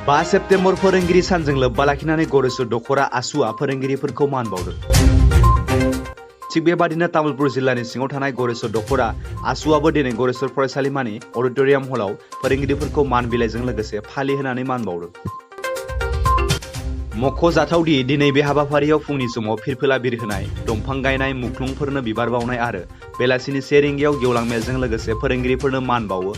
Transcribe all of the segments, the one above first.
5 सेप्तेम्बर फोरोंगिरि सानजों लोब्बा लाखिनानै गरेस्वर दखरा आसुआ फोरोंगिरिफोरखौ मान बावदों। थिग बेबादिनो तामुलपुर जिल्लानि सिङाव थानाय गरेस्वर दखरा आसुआबो दिनै गरेस्वर फरायसालिमानि अडिटोरियाम हलाव फोरोंगिरिफोरखौ मान बिलाइजों लोगोसे फालि होनानै मान बावदों। मख'जाथावदि दिनै बे हाबाफारियाव फुंनि समाव फिरफिला बिरहोनाय, दंफां गायनाय, मुख्लुंफोरनो बिबार बावनाय आरो बेलासिनि 1 रिंगायाव गेवलां मेलजों लोगोसे फोरोंगिरिफोरनो मान बावो।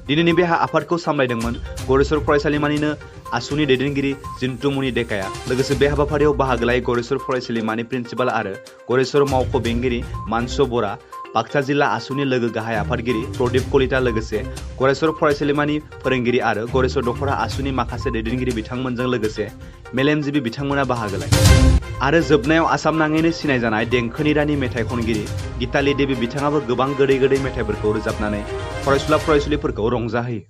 दिनैनि बे आफादखौ सामलायदोंमोन गरेस्वर फरायसालिमानिनो आसुनि दैदेनगिरि जिन्टुमुनि डेकाया। लोगोसे बे हाबाफारियाव बाहागो लायै गरेस्वर फरायसालिमानि प्रिन्सिपाल आरो गरेस्वर मावख' बेंगिरि मानस बरा, बाक्सा जिल्ला आसुनि लोगो गाहाय आफादगिरि प्रदीप कलिता लोगोसे गरेस्वर फरायसालिमानि फोरोंगिरि आरो गरेस्वर दखरा आसुनि माखासे दैदेनगिरि बिथांमोनजों लोगोसे मेलेमजिबि बिथांमोना बाहागो लायो। आरो जोबनायाव आसाम नाङैनो सिनायजानाय देंखोनि रानि मेथाइ खनगिरि गीताली देवी बिथाङाबो गोबां गोदै गोदै मेथाइफोरखौ रोजाबनानै फरायसुला फरायसुलिफोरखौ रंजाहोयो।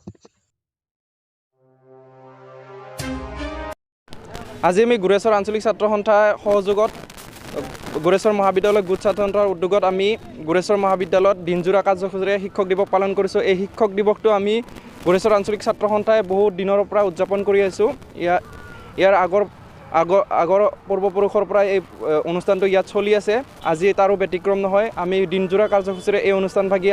আজি আমি গুৰেশ্বৰ আঞ্চলিক ছাত্ৰ সন্থাৰ সহযোগত গুৰেশ্বৰ মহাবিদ্যালয় গোট ছাত্ৰ সন্থাৰ উদ্যোগত আমি গুৰেশ্বৰ মহাবিদ্যালয়ত দিনজোৰা কাৰ্যসূচীৰে শিক্ষক দিৱস পালন কৰিছোঁ। এই শিক্ষক দিৱসটো আমি গুৰেশ্বৰ আঞ্চলিক ছাত্ৰ সন্থাই বহুত দিনৰ পৰা উদযাপন কৰি আছোঁ। ইয়াৰ আগৰ পূৰ্বপুৰুষৰ পৰা এই অনুষ্ঠানটো ইয়াত চলি আছে। আজি তাৰো ব্যতিক্ৰম নহয়। আমি দিনজোৰা কাৰ্যসূচীৰে এই অনুষ্ঠানভাগি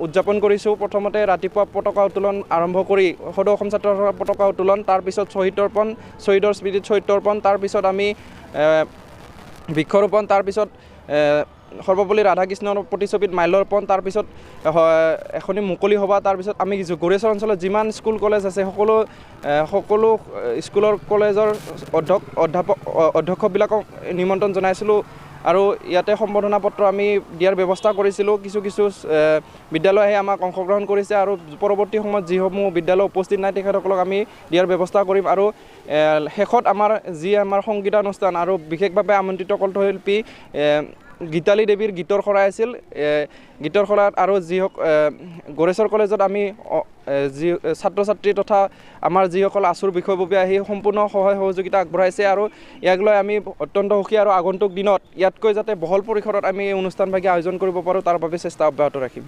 উদযাপন কৰিছোঁ। প্ৰথমতে ৰাতিপুৱা পতাকা উত্তোলন আৰম্ভ কৰি সদৌ অসম ছাত্ৰ সন্থাৰ পতাকা উত্তোলন, তাৰপিছত শ্বহীদৰ্পণ, শ্বহীদৰ স্মৃতিত শ্বহীদৰ্পণ, তাৰপিছত আমি বৃক্ষৰোপণ, তাৰপিছত সৰ্বপল্লী ৰাধাকৃষ্ণৰ প্ৰতিচ্ছবিত মাল্যাৰ্পণ, তাৰপিছত এখনি মুকলি সভা, তাৰপিছত আমি গুৰেশ্বৰ অঞ্চলত যিমান স্কুল কলেজ আছে সকলো স্কুলৰ কলেজৰ অধ্যক্ষবিলাকক নিমন্ত্ৰণ জনাইছিলোঁ আৰু ইয়াতে সম্বৰ্ধনা পত্ৰ আমি দিয়াৰ ব্যৱস্থা কৰিছিলোঁ। কিছু বিদ্যালয়ে আমাক অংশগ্ৰহণ কৰিছে আৰু পৰৱৰ্তী সময়ত যিসমূহ বিদ্যালয় উপস্থিত নাই তেখেতসকলক আমি দিয়াৰ ব্যৱস্থা কৰিম। আৰু শেষত আমাৰ সংগীতানুষ্ঠান আৰু বিশেষভাৱে আমন্ত্ৰিত কণ্ঠশিল্পী গীতালী দেৱীৰ গীতৰ শৰাই আছিল। গীতৰ শৰাত আৰু গৰেশ্বৰ কলেজত আমি যি ছাত্ৰ ছাত্ৰী তথা আমাৰ যিসকল আছুৰ বিষয়ববীয়া আহি সম্পূৰ্ণ সহায় সহযোগিতা আগবঢ়াইছে আৰু ইয়াক লৈ আমি অত্যন্ত সুখী আৰু আগন্তুক দিনত ইয়াতকৈ যাতে বহল পৰিসৰত আমি এই অনুষ্ঠানভাগি আয়োজন কৰিব পাৰোঁ তাৰ বাবে চেষ্টা অব্যাহত ৰাখিম।